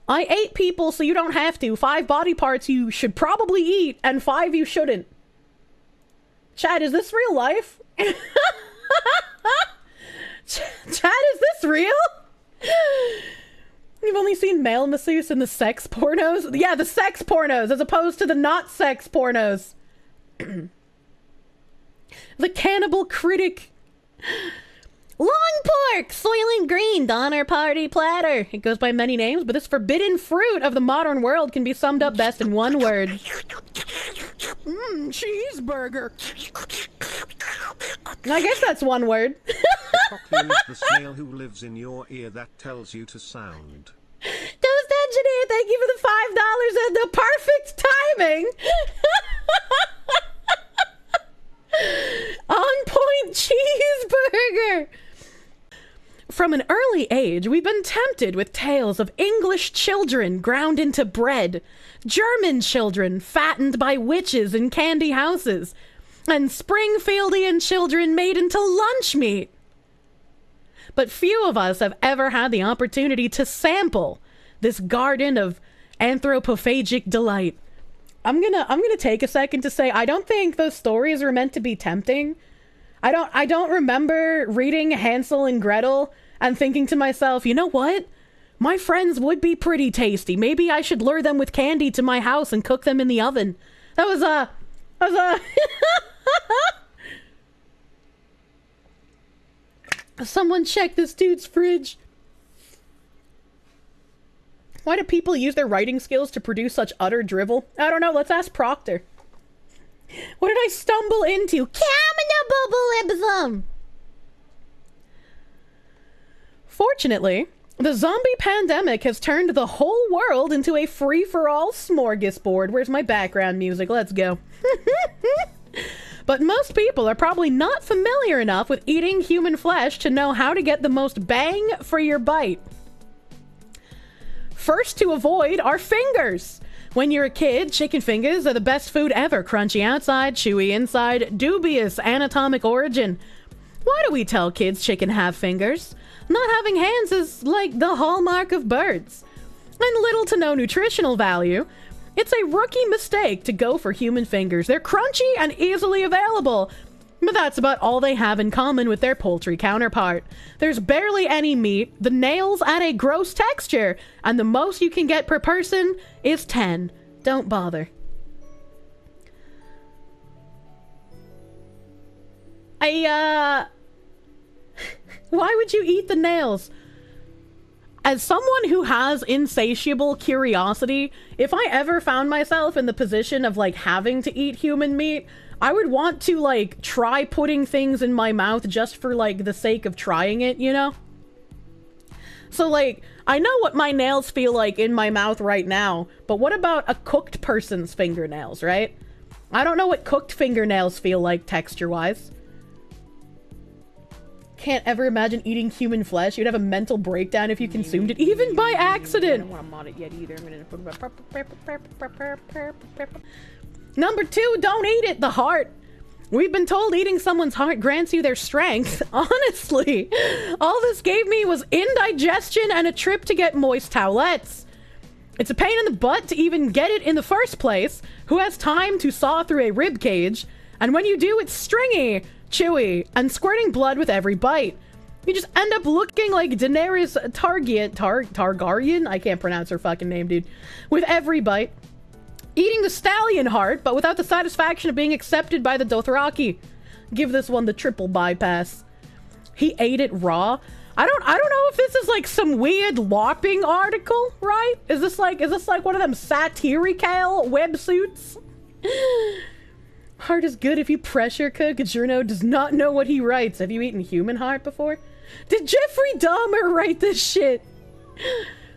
I ate people so you don't have to. 5 body parts you should probably eat, and 5 you shouldn't. Chad, is this real life? Chad, is this real? You've only seen male masseuse in the sex pornos? Yeah, the sex pornos, as opposed to the not sex pornos. The cannibal critic. Long pork, Soylent Green, Donner Party platter. It goes by many names, but this forbidden fruit of the modern world can be summed up best in one word. Cheeseburger. I guess that's one word. The cochlear is the snail who lives in your ear that tells you to sound. Toast Engineer, thank you for the $5 and the perfect timing. On point cheeseburger. From an early age, we've been tempted with tales of English children ground into bread, German children fattened by witches in candy houses, and Springfieldian children made into lunch meat. But few of us have ever had the opportunity to sample this garden of anthropophagic delight. I'm gonna take a second to say I don't think those stories were meant to be tempting. I don't remember reading Hansel and Gretel and thinking to myself, you know what? My friends would be pretty tasty. Maybe I should lure them with candy to my house and cook them in the oven. That was Someone check this dude's fridge. Why do people use their writing skills to produce such utter drivel? I don't know, let's ask Proctor. What did I stumble into? Cannibalism! Fortunately, the zombie pandemic has turned the whole world into a free-for-all smorgasbord. Where's my background music? Let's go. But most people are probably not familiar enough with eating human flesh to know how to get the most bang for your bite. First to avoid are fingers. When you're a kid, chicken fingers are the best food ever. Crunchy outside, chewy inside, dubious anatomic origin. Why do we tell kids chicken have fingers? Not having hands is like the hallmark of birds. And little to no nutritional value. It's a rookie mistake to go for human fingers. They're crunchy and easily available. But that's about all they have in common with their poultry counterpart. There's barely any meat, the nails add a gross texture, and the most you can get per person is 10. Don't bother. Why would you eat the nails? As someone who has insatiable curiosity, if I ever found myself in the position of, like, having to eat human meat, I would want to, like, try putting things in my mouth just for, like, the sake of trying it, you know? So, like, I know what my nails feel like in my mouth right now, but what about a cooked person's fingernails, right? I don't know what cooked fingernails feel like texture-wise. Can't ever imagine eating human flesh. You'd have a mental breakdown if you consumed it, even by accident. I don't want to mod it yet either. I'm gonna... Number 2, don't eat it. The heart. We've been told eating someone's heart grants you their strength. Honestly, all this gave me was indigestion and a trip to get moist towelettes. It's a pain in the butt to even get it in the first place. Who has time to saw through a rib cage? And when you do, it's stringy, chewy, and squirting blood with every bite. You just end up looking like Daenerys Targaryen? I can't pronounce her fucking name, dude. With every bite. Eating the stallion heart, but without the satisfaction of being accepted by the Dothraki. Give this one the triple bypass. He ate it raw. I don't know if this is like some weird LARPing article, right? Is this like one of them satirical websuits? Heart is good if you pressure cook. Journo does not know what he writes. Have you eaten human heart before? Did Jeffrey Dahmer write this shit?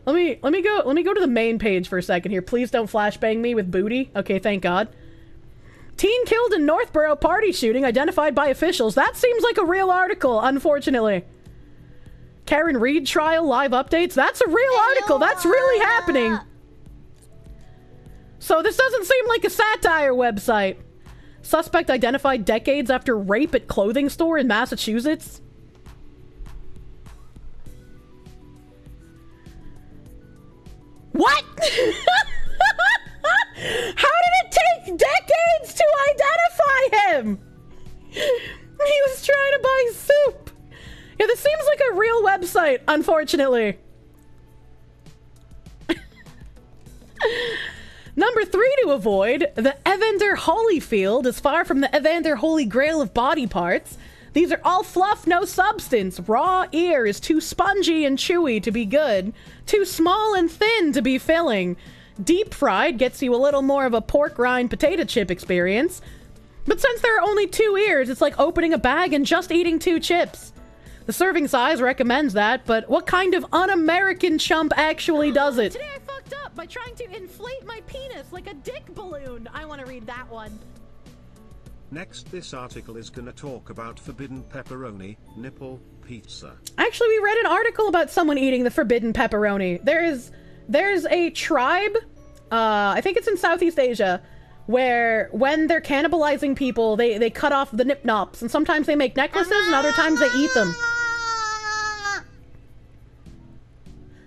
Let me go to the main page for a second here. Please don't flashbang me with booty. Okay, thank God. Teen killed in Northborough party shooting identified by officials. That seems like a real article, unfortunately. Karen Reed trial live updates. That's a real article. That's really happening. So this doesn't seem like a satire website. Suspect identified decades after rape at clothing store in Massachusetts. What? How did it take decades to identify him? He was trying to buy soup. Yeah, this seems like a real website, unfortunately. Number 3 to avoid, the Evander Holyfield is far from the Evander Holy Grail of body parts. These are all fluff, no substance. Raw ears, too spongy and chewy to be good. Too small and thin to be filling. Deep fried gets you a little more of a pork rind potato chip experience. But since there are only 2 ears, it's like opening a bag and just eating 2 chips. The serving size recommends that, but what kind of un-American chump actually does it? Today I fucked up by trying to inflate my penis like a dick balloon. I want to read that one. Next, this article is gonna talk about forbidden pepperoni, nipple, pizza. Actually, we read an article about someone eating the forbidden pepperoni. There's a tribe, I think it's in Southeast Asia, where when they're cannibalizing people, they cut off the nip-nops, and sometimes they make necklaces, and other times they eat them.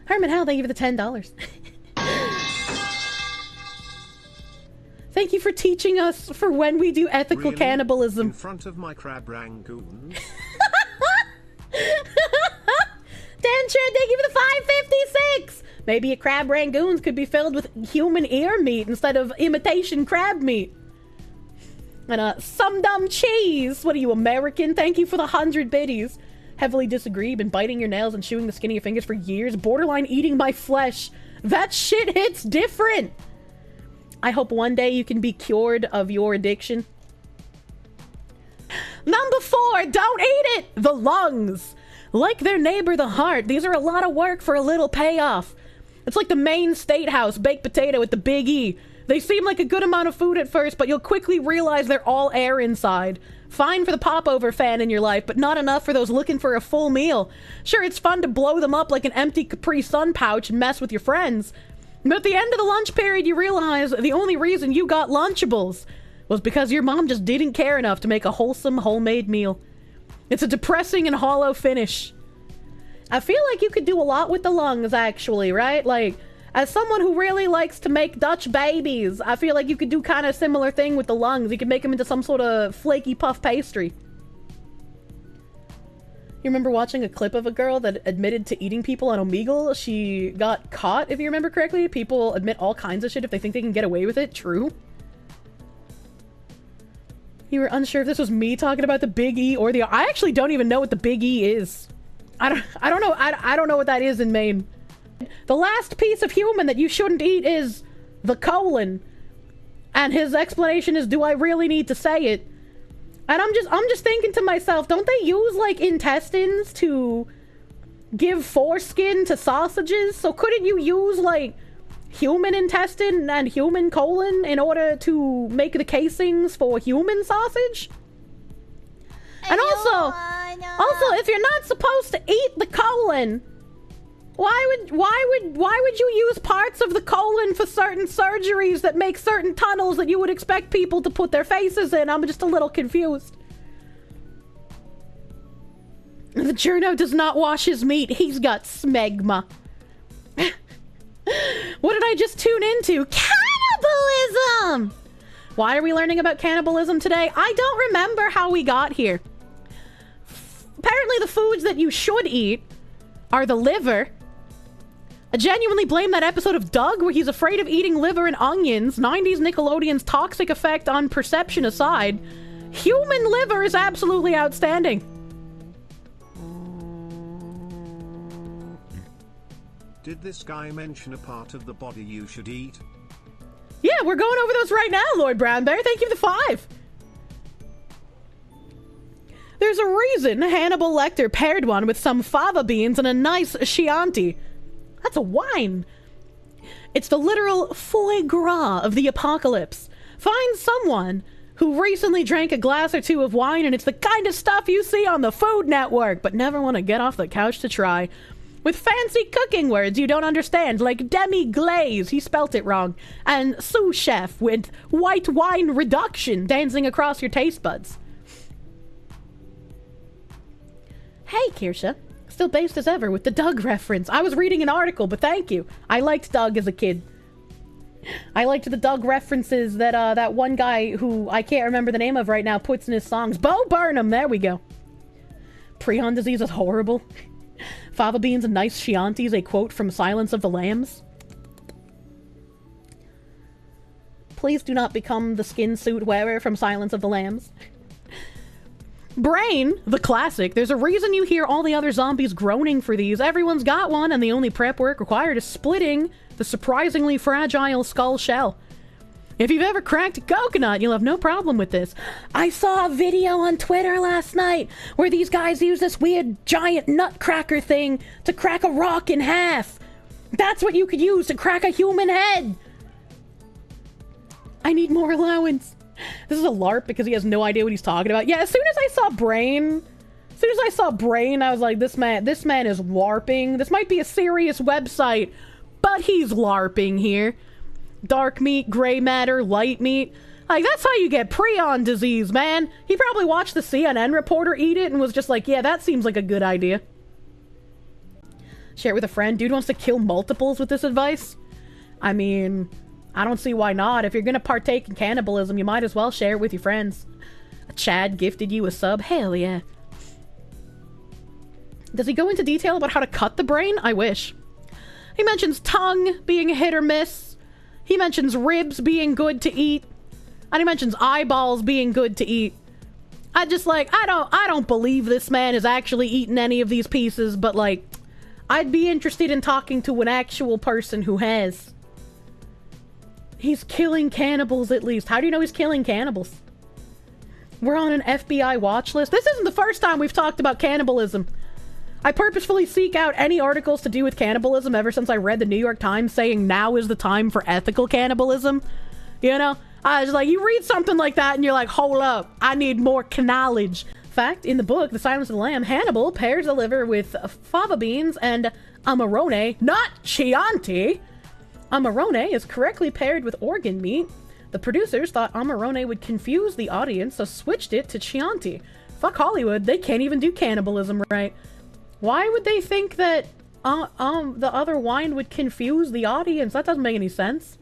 Herman Howell, thank you for the $10. Thank you for teaching us for when we do ethical cannibalism. In front of my crab rangoons? Denture, thank you for the $5.56. Maybe a crab rangoons could be filled with human ear meat instead of imitation crab meat. And some dumb cheese. What are you, American? Thank you for the 100 biddies. Heavily disagree. Been biting your nails and chewing the skin of your fingers for years. Borderline eating my flesh. That shit hits different. I hope one day you can be cured of your addiction. Number 4, don't eat it! The lungs. Like their neighbor, the heart, these are a lot of work for a little payoff. It's like the Maine State House baked potato with the big E. They seem like a good amount of food at first, but you'll quickly realize they're all air inside. Fine for the popover fan in your life, but not enough for those looking for a full meal. Sure, it's fun to blow them up like an empty Capri Sun pouch and mess with your friends. But at the end of the lunch period, you realize the only reason you got Lunchables was because your mom just didn't care enough to make a wholesome, homemade meal. It's a depressing and hollow finish. I feel like you could do a lot with the lungs, actually, right? Like, as someone who really likes to make Dutch babies, I feel like you could do kind of similar thing with the lungs. You could make them into some sort of flaky puff pastry. You remember watching a clip of a girl that admitted to eating people on Omegle? She got caught, if you remember correctly. People admit all kinds of shit if they think they can get away with it. True. You were unsure if this was me talking about the Big E or the... I actually don't even know what the Big E is. I don't know. I don't know what that is in Maine. The last piece of human that you shouldn't eat is the colon. And his explanation is, do I really need to say it? And I'm just thinking to myself, don't they use like intestines to give foreskin to sausages? So couldn't you use like human intestine and human colon in order to make the casings for human sausage? And also, if you're not supposed to eat the colon, why would you use parts of the colon for certain surgeries that make certain tunnels that you would expect people to put their faces in? I'm just a little confused. The journo does not wash his meat. He's got smegma. What did I just tune into? Cannibalism! Why are we learning about cannibalism today? I don't remember how we got here. Apparently the foods that you should eat are the liver. I genuinely blame that episode of Doug where he's afraid of eating liver and onions. 90s Nickelodeon's toxic effect on perception aside, human liver is absolutely outstanding. Did this guy mention a part of the body you should eat? Yeah, we're going over those right now, Lord Brown Bear. Thank you for the 5. There's a reason Hannibal Lecter paired one with some fava beans and a nice Chianti. That's a wine. It's the literal foie gras of the apocalypse. Find someone who recently drank a glass or 2 of wine and it's the kind of stuff you see on the Food Network, but never want to get off the couch to try. With fancy cooking words you don't understand, like demi-glaze, he spelt it wrong, and sous chef with white wine reduction dancing across your taste buds. Hey, Kirsche. Still based as ever with the Doug reference. I was reading an article, but thank you. I liked Doug as a kid. I liked the Doug references that that one guy who I can't remember the name of right now puts in his songs. Bo Burnham, there we go. Prion disease is horrible. Fava beans and nice Chiantis, a quote from Silence of the Lambs. Please do not become the skin suit wearer from Silence of the Lambs. Brain, the classic. There's a reason you hear all the other zombies groaning for these. Everyone's got one, and the only prep work required is splitting the surprisingly fragile skull shell. If you've ever cracked a coconut, you'll have no problem with this. I saw a video on Twitter last night where these guys use this weird giant nutcracker thing to crack a rock in half. That's what you could use to crack a human head. I need more allowance. This is a LARP because he has no idea what he's talking about. Yeah, as soon as I saw Brain, I was like, this man is LARPing. This might be a serious website, but he's LARPing here. Dark meat, gray matter, light meat. Like, that's how you get prion disease, man. He probably watched the CNN reporter eat it and was just like, yeah, that seems like a good idea. Share it with a friend. Dude wants to kill multiples with this advice. I mean, I don't see why not. If you're gonna partake in cannibalism, you might as well share it with your friends. Chad gifted you a sub. Hell yeah. Does he go into detail about how to cut the brain? I wish. He mentions tongue being a hit or miss. He mentions ribs being good to eat. And he mentions eyeballs being good to eat. I don't believe this man has actually eaten any of these pieces, but like, I'd be interested in talking to an actual person who has. He's killing cannibals, at least. How do you know he's killing cannibals? We're on an FBI watch list. This isn't the first time we've talked about cannibalism. I purposefully seek out any articles to do with cannibalism ever since I read the New York Times saying now is the time for ethical cannibalism. You know? I was like, you read something like that and you're like, hold up, I need more knowledge. Fact, in the book, The Silence of the Lamb, Hannibal pairs the liver with fava beans and amarone, not Chianti. Amarone is correctly paired with organ meat. The producers thought Amarone would confuse the audience, so switched it to Chianti. Fuck Hollywood, they can't even do cannibalism right. Why would they think that the other wine would confuse the audience? That doesn't make any sense.